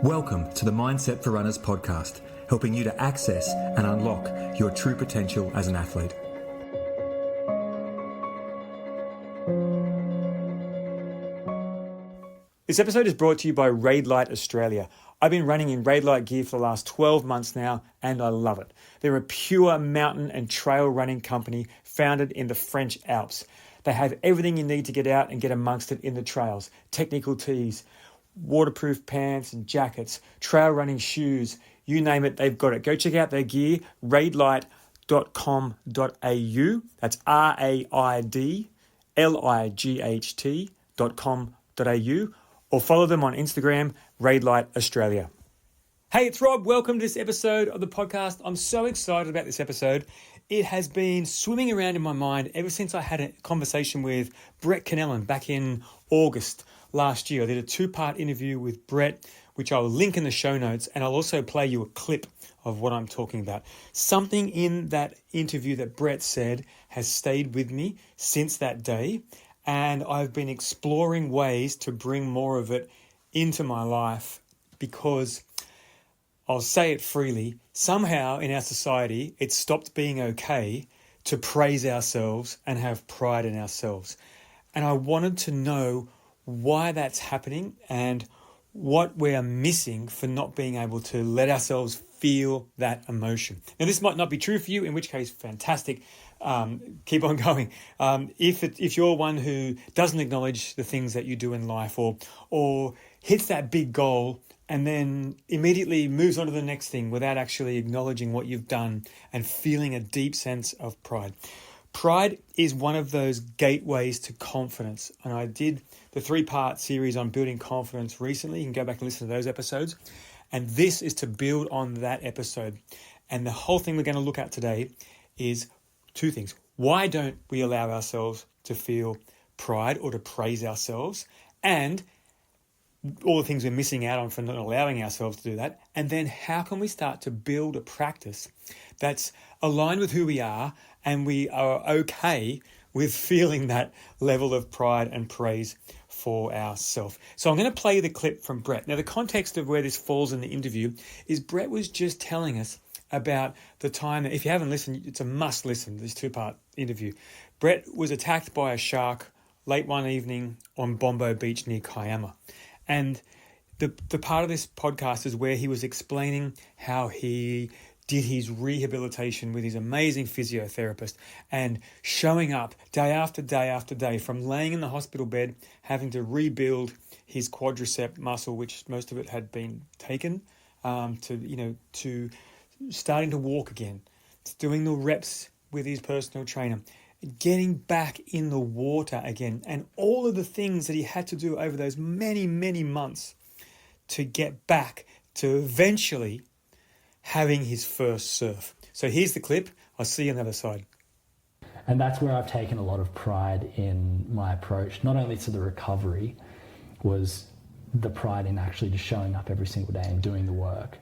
Welcome to the Mindset for Runners podcast, helping you to access and unlock your true potential as an athlete. This episode is brought to you by Raidlight Australia. I've been running in Raidlight gear for the last 12 months now, and I love it. They're a pure mountain and trail running company founded in the French Alps. They have everything you need to get out and get amongst it in the trails. Technical tees, waterproof pants and jackets, trail running shoes, you name it, they've got it. Go check out their gear, raidlight.com.au. That's raidlight.com.au, or follow them on Instagram, Raidlight Australia. Hey, it's Rob. Welcome to this episode of the podcast. I'm so excited about this episode. It has been swimming around in my mind ever since I had a conversation with Brett Connellan back in August last year. I did a 2-part interview with Brett, which I'll link in the show notes, and I'll also play you a clip of what I'm talking about. Something in that interview that Brett said has stayed with me since that day, and I've been exploring ways to bring more of it into my life because, I'll say it freely, somehow in our society, it's stopped being okay to praise ourselves and have pride in ourselves. And I wanted to know why that's happening and what we're missing for not being able to let ourselves feel that emotion. Now, this might not be true for you, in which case, fantastic. Keep on going. If you're one who doesn't acknowledge the things that you do in life or hits that big goal and then immediately moves on to the next thing without actually acknowledging what you've done and feeling a deep sense of pride. Pride is one of those gateways to confidence. And I did the 3-part series on building confidence recently. You can go back and listen to those episodes. And this is to build on that episode. And the whole thing we're going to look at today is 2 things. Why don't we allow ourselves to feel pride or to praise ourselves? And all the things we're missing out on for not allowing ourselves to do that. And then how can we start to build a practice that's aligned with who we are and we are okay with feeling that level of pride and praise for ourselves. So I'm going to play the clip from Brett. Now, the context of where this falls in the interview is Brett was just telling us about the time that, if you haven't listened, it's a must listen, this 2-part interview. Brett was attacked by a shark late one evening on Bombo Beach near Kiama. And the part of this podcast is where he was explaining how he did his rehabilitation with his amazing physiotherapist and showing up day after day after day, from laying in the hospital bed, having to rebuild his quadricep muscle, which most of it had been taken, to starting to walk again, doing the reps with his personal trainer, getting back in the water again, and all of the things that he had to do over those many, many months to get back to eventually having his first surf. So here's the clip. I'll see you on the other side. And that's where I've taken a lot of pride in my approach, not only to the recovery, was the pride in actually just showing up every single day and doing the work.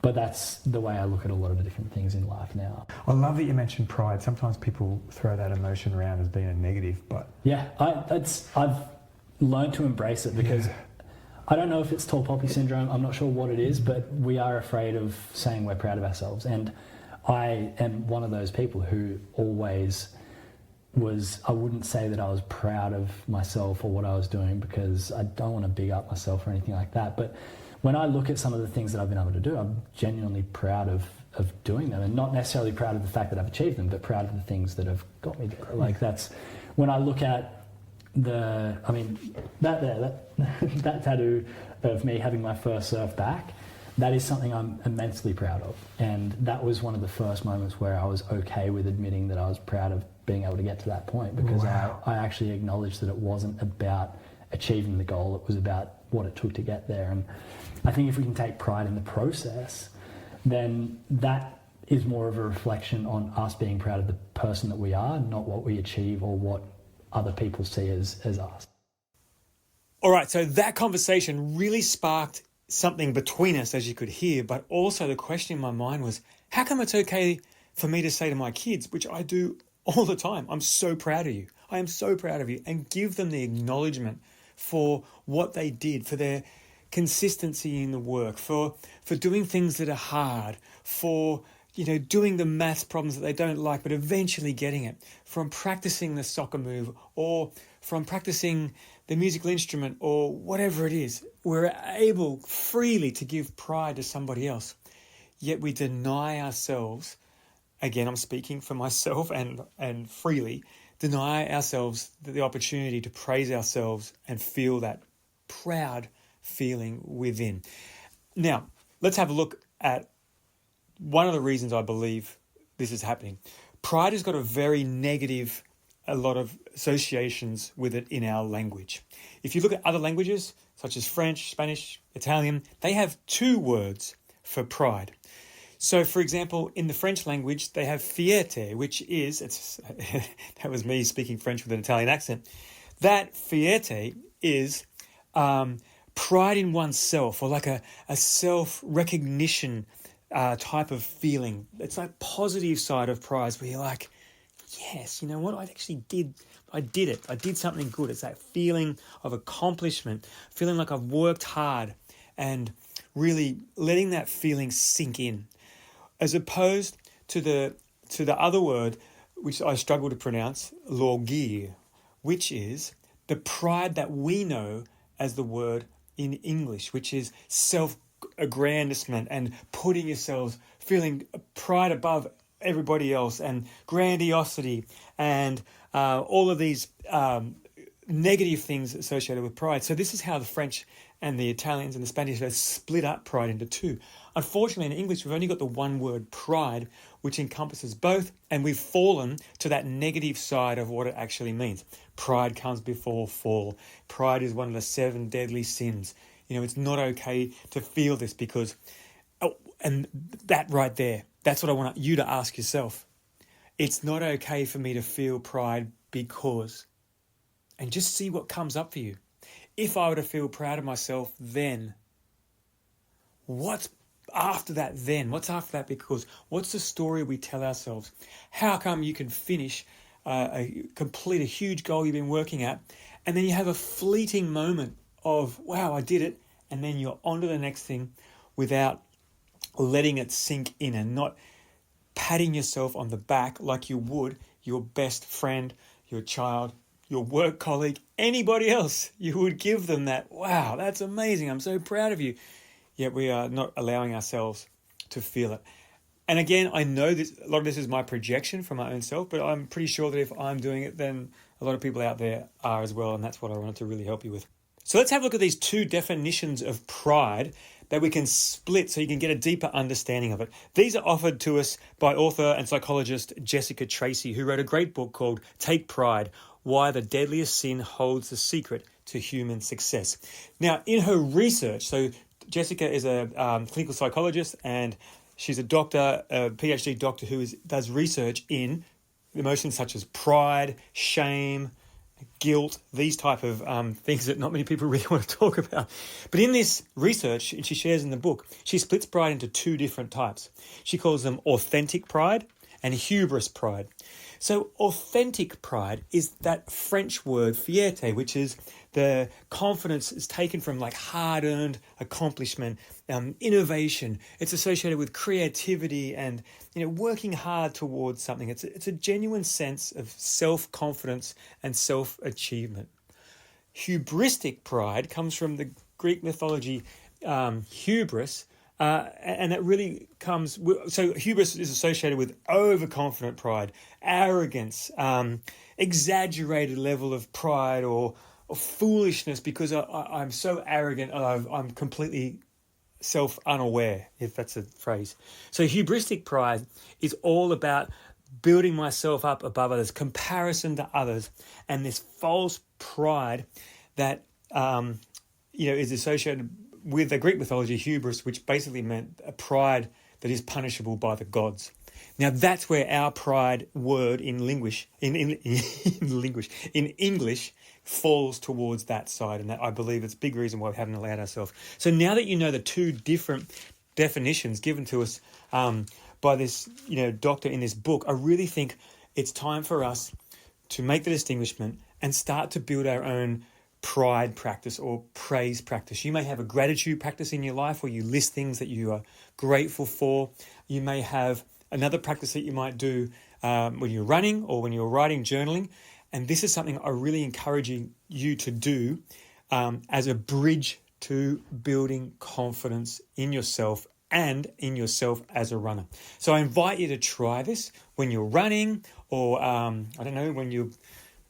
But that's the way I look at a lot of the different things in life now. I love that you mentioned pride. Sometimes people throw that emotion around as being a negative, but... Yeah, I've learned to embrace it because I don't know if it's tall poppy syndrome. I'm not sure what it is, but we are afraid of saying we're proud of ourselves. And I am one of those people who always was, I wouldn't say that I was proud of myself or what I was doing because I don't want to big up myself or anything like that. But when I look at some of the things that I've been able to do, I'm genuinely proud of doing them, and not necessarily proud of the fact that I've achieved them, but proud of the things that have got me there. Like that's, when I look at that tattoo of me having my first surf back, that is something I'm immensely proud of. And that was one of the first moments where I was okay with admitting that I was proud of being able to get to that point, because I actually acknowledged that it wasn't about achieving the goal, it was about what it took to get there. And I think if we can take pride in the process, then that is more of a reflection on us being proud of the person that we are, not what we achieve or what other people see as us. All right, so that conversation really sparked something between us, as you could hear, but also the question in my mind was, how come it's okay for me to say to my kids, which I do all the time, I'm so proud of you. I am so proud of you, and give them the acknowledgement for what they did, for their consistency in the work, for doing things that are hard, for doing the maths problems that they don't like, but eventually getting it, from practicing the soccer move or from practicing the musical instrument or whatever it is. We're able freely to give pride to somebody else, yet we deny ourselves. Again, I'm speaking for myself and freely deny ourselves the opportunity to praise ourselves and feel that proud feeling within. Now, let's have a look at one of the reasons I believe this is happening. Pride has got a lot of associations with it in our language. If you look at other languages, such as French, Spanish, Italian, they have 2 words for pride. So, for example, in the French language, they have fierté, which is, that was me speaking French with an Italian accent. That fierté is pride in oneself, or like a self-recognition type of feeling. It's like positive side of pride where you're like, yes, you know what, I did it. I did something good. It's that feeling of accomplishment, feeling like I've worked hard and really letting that feeling sink in. As opposed to the other word, which I struggle to pronounce, l'orgueil, which is the pride that we know as the word in English, which is self-aggrandizement and putting yourselves, feeling pride above everybody else, and grandiosity, and all of these negative things associated with pride. So this is how the French and the Italians and the Spanish have split up pride into 2. Unfortunately, in English, we've only got the one word pride, which encompasses both, and we've fallen to that negative side of what it actually means. Pride comes before fall. Pride is one of the 7 deadly sins. It's not okay to feel this because, and that right there, that's what I want you to ask yourself. It's not okay for me to feel pride because, and just see what comes up for you. If I were to feel proud of myself, then what's after that then? What's after that because? What's the story we tell ourselves? How come you can complete a huge goal you've been working at, and then you have a fleeting moment of, wow, I did it, and then you're on to the next thing without letting it sink in and not patting yourself on the back like you would your best friend, your child, your work colleague, anybody else. You would give them that, wow, that's amazing, I'm so proud of you. Yet we are not allowing ourselves to feel it. And again, I know this, a lot of this is my projection from my own self, but I'm pretty sure that if I'm doing it, then a lot of people out there are as well, and that's what I wanted to really help you with. So let's have a look at these 2 definitions of pride that we can split so you can get a deeper understanding of it. These are offered to us by author and psychologist Jessica Tracy, who wrote a great book called Take Pride, Why the Deadliest Sin Holds the Secret to Human Success. Now, in her research, so Jessica is a clinical psychologist, and she's a doctor, a PhD doctor who does research in emotions such as pride, shame, guilt, these type of things that not many people really want to talk about. But in this research, and she shares in the book, she splits pride into 2 different types. She calls them authentic pride and hubris pride. So authentic pride is that French word fierté, which is the confidence is taken from like hard-earned accomplishment, innovation. It's associated with creativity and working hard towards something. It's a genuine sense of self-confidence and self-achievement. Hubristic pride comes from the Greek mythology hubris, and that really comes. So hubris is associated with overconfident pride, arrogance, exaggerated level of pride or foolishness because I'm so arrogant and I'm completely self-unaware, if that's a phrase. So hubristic pride is all about building myself up above others, comparison to others, and this false pride that is associated with the Greek mythology hubris, which basically meant a pride that is punishable by the gods. Now that's where our pride word in English falls towards that side, and that I believe it's a big reason why we haven't allowed ourselves. So now that you know the 2 different definitions given to us by this doctor in this book, I really think it's time for us to make the distinguishment and start to build our own pride practice or praise practice. You may have a gratitude practice in your life where you list things that you are grateful for. You may have another practice that you might do when you're running or when you're writing, journaling. And this is something I really encourage you to do as a bridge to building confidence in yourself and in yourself as a runner. So I invite you to try this when you're running or, when you're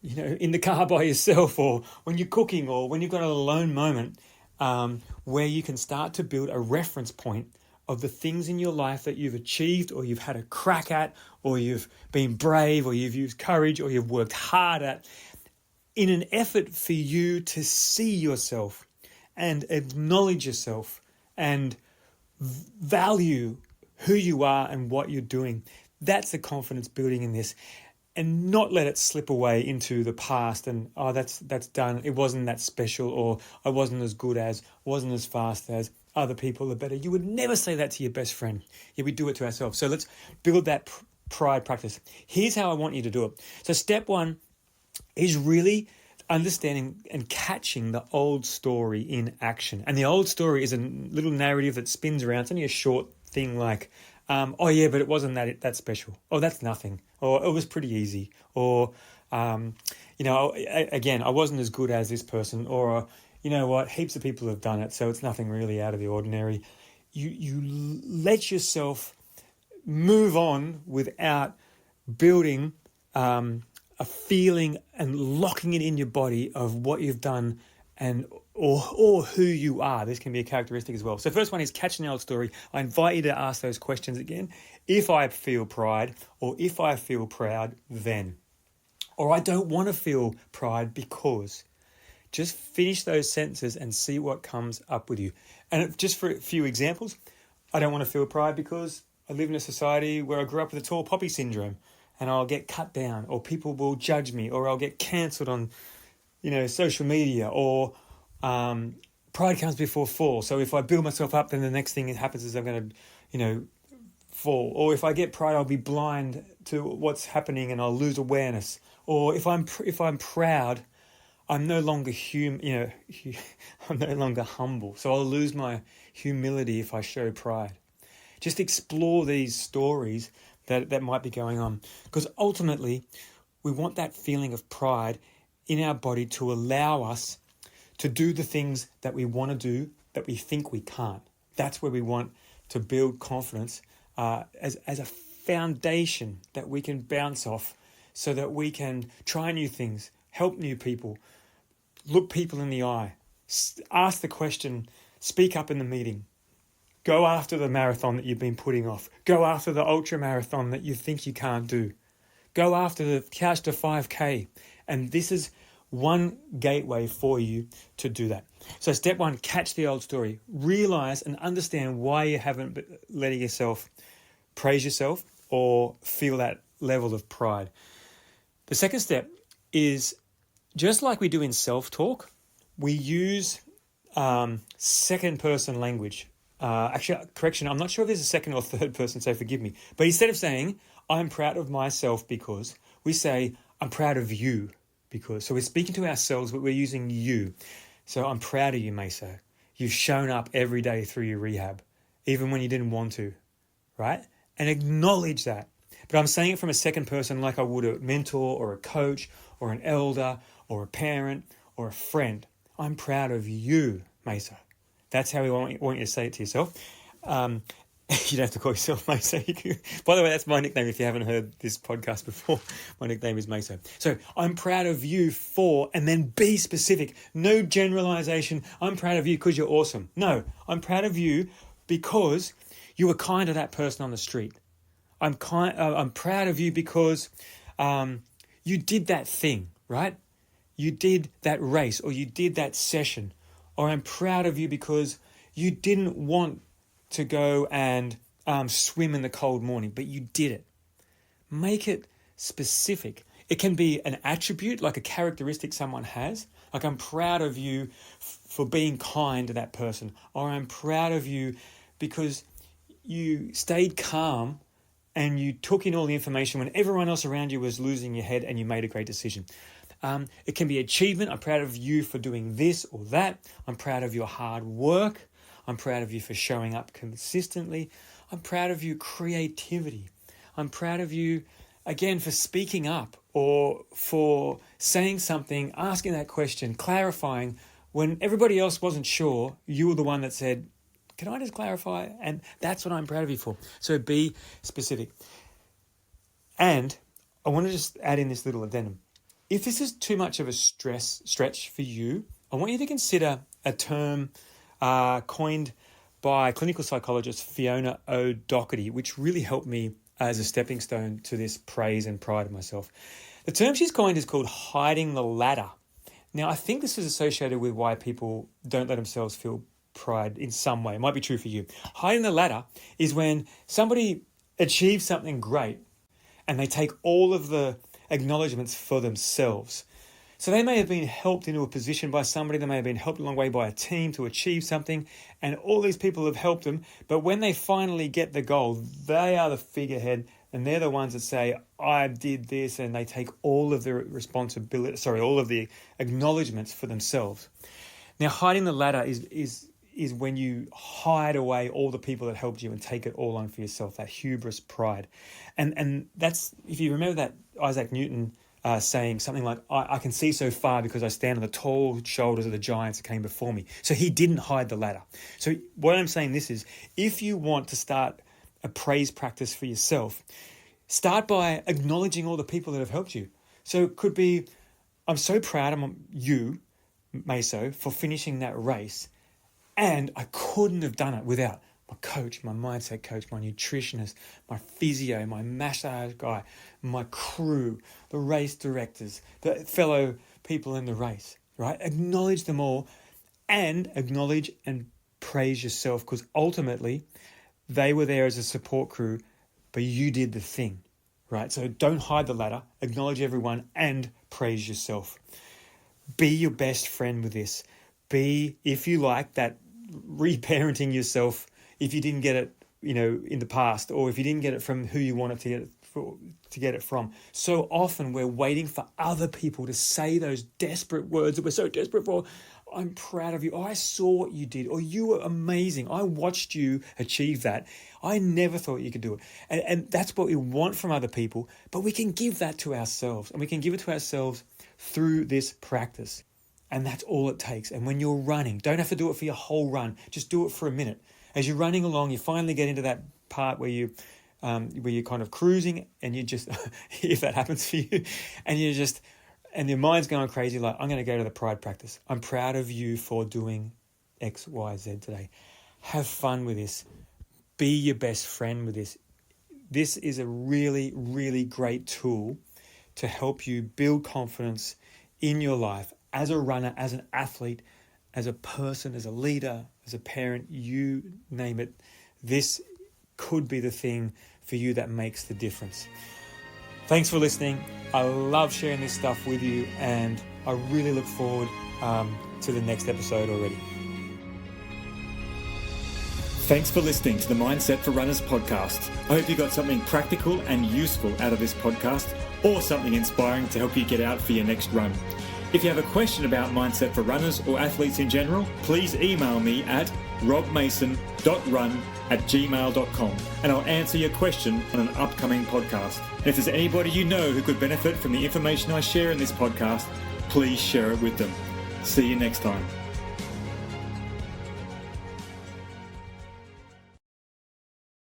in the car by yourself or when you're cooking or when you've got an alone moment where you can start to build a reference point of the things in your life that you've achieved or you've had a crack at or you've been brave or you've used courage or you've worked hard at in an effort for you to see yourself and acknowledge yourself and value who you are and what you're doing. That's the confidence building in this. And not let it slip away into the past and, that's done. It wasn't that special, or I wasn't as good as, wasn't as fast as, other people are better. You would never say that to your best friend. Yeah, we do it to ourselves. So let's build that pride practice. Here's how I want you to do it. So step one is really understanding and catching the old story in action. And the old story is a little narrative that spins around. It's only a short thing like, but it wasn't that special. Oh, that's nothing. Or it was pretty easy. Or, again, I wasn't as good as this person. Or, you know what, heaps of people have done it, so it's nothing really out of the ordinary. You let yourself move on without building a feeling and locking it in your body of what you've done and or who you are. This can be a characteristic as well. So first one is catching the old story. I invite you to ask those questions again. If I feel pride or if I feel proud, then. Or I don't want to feel pride because. Just finish those sentences and see what comes up with you. And just for a few examples, I don't want to feel pride because I live in a society where I grew up with a tall poppy syndrome and I'll get cut down or people will judge me or I'll get cancelled on social media, or pride comes before fall. So if I build myself up, then the next thing that happens is I'm going to, fall. Or if I get pride, I'll be blind to what's happening and I'll lose awareness. Or if I'm proud, I'm no longer I'm no longer humble. So I'll lose my humility if I show pride. Just explore these stories that might be going on, because ultimately we want that feeling of pride in our body to allow us to do the things that we want to do that we think we can't. That's where we want to build confidence as a foundation that we can bounce off so that we can try new things, help new people, look people in the eye, ask the question, speak up in the meeting, go after the marathon that you've been putting off, go after the ultra marathon that you think you can't do, go after the couch to 5K. And this is one gateway for you to do that. So step one, catch the old story. Realize and understand why you haven't been letting yourself praise yourself or feel that level of pride. The second step is, just like we do in self-talk, we use second-person language. Correction, I'm not sure if there's a second or third person, so forgive me. But instead of saying, I'm proud of myself because, we say, I'm proud of you because. So we're speaking to ourselves, but we're using you. So I'm proud of you, Mesa. You've shown up every day through your rehab, even when you didn't want to, right? And acknowledge that. But I'm saying it from a second person like I would a mentor or a coach or an elder or a parent or a friend. I'm proud of you, Mesa. That's how we want you to say it to yourself. You don't have to call yourself Mesa. By the way, that's my nickname if you haven't heard this podcast before. My nickname is Mesa. So I'm proud of you for, and then be specific. No generalization. I'm proud of you because you're awesome. No, I'm proud of you because you were kind to that person on the street. I'm proud of you because you did that thing, right? You did that race, or you did that session. Or I'm proud of you because you didn't want to go and swim in the cold morning, but you did it. Make it specific. It can be an attribute, like a characteristic someone has. Like, I'm proud of you for being kind to that person. Or I'm proud of you because you stayed calm and you took in all the information when everyone else around you was losing your head and you made a great decision. It can be achievement. I'm proud of you for doing this or that. I'm proud of your hard work. I'm proud of you for showing up consistently. I'm proud of you creativity. I'm proud of you, again, for speaking up or for saying something, asking that question, clarifying. When everybody else wasn't sure, you were the one that said, can I just clarify? And that's what I'm proud of you for. So be specific. And I want to just add in this little addendum. If this is too much of a stretch for you, I want you to consider a term coined by clinical psychologist Fiona O'Doherty, which really helped me as a stepping stone to this praise and pride of myself. The term she's coined is called hiding the ladder. Now, I think this is associated with why people don't let themselves feel pride in some way. It might be true for you. Hiding the ladder is when somebody achieves something great and they take all of the acknowledgements for themselves. So they may have been helped into a position by somebody, they may have been helped a long way by a team to achieve something, and all these people have helped them. But when they finally get the goal, they are the figurehead, and they're the ones that say, I did this, and they take all of the all of the acknowledgements for themselves. Now, hiding the ladder is when you hide away all the people that helped you and take it all on for yourself, that hubris pride. And that's, if you remember that Isaac Newton saying something like, I can see so far because I stand on the tall shoulders of the giants that came before me. So he didn't hide the ladder. So what I'm saying this is, if you want to start a praise practice for yourself, start by acknowledging all the people that have helped you. So it could be, I'm so proud of you, Meso, for finishing that race. And I couldn't have done it without my coach, my mindset coach, my nutritionist, my physio, my massage guy, my crew, the race directors, the fellow people in the race, right? Acknowledge them all and acknowledge and praise yourself, because ultimately they were there as a support crew, but you did the thing, right? So don't hide the ladder, acknowledge everyone and praise yourself. Be your best friend with this. Be, if you like, that reparenting yourself if you didn't get it, in the past, or if you didn't get it from who you wanted to get it from. So often we're waiting for other people to say those desperate words that we're so desperate for. I'm proud of you. I saw what you did, or you were amazing. I watched you achieve that. I never thought you could do it. And that's what we want from other people, but we can give that to ourselves, and we can give it to ourselves through this practice. And that's all it takes. And when you're running, don't have to do it for your whole run. Just do it for a minute. As you're running along, you finally get into that part where you're kind of cruising, and you just, if that happens for you, and your mind's going crazy, like, I'm going to go to the pride practice. I'm proud of you for doing X, Y, Z today. Have fun with this. Be your best friend with this. This is a really, really great tool to help you build confidence in your life as a runner, as an athlete, as a person, as a leader, as a parent, you name it. This could be the thing for you that makes the difference. Thanks for listening. I love sharing this stuff with you, and I really look forward to the next episode already. Thanks for listening to the Mindset for Runners podcast. I hope you got something practical and useful out of this podcast, or something inspiring to help you get out for your next run. If you have a question about Mindset for Runners or athletes in general, please email me at robmason.run@gmail.com, and I'll answer your question on an upcoming podcast. And if there's anybody you know who could benefit from the information I share in this podcast, please share it with them. See you next time.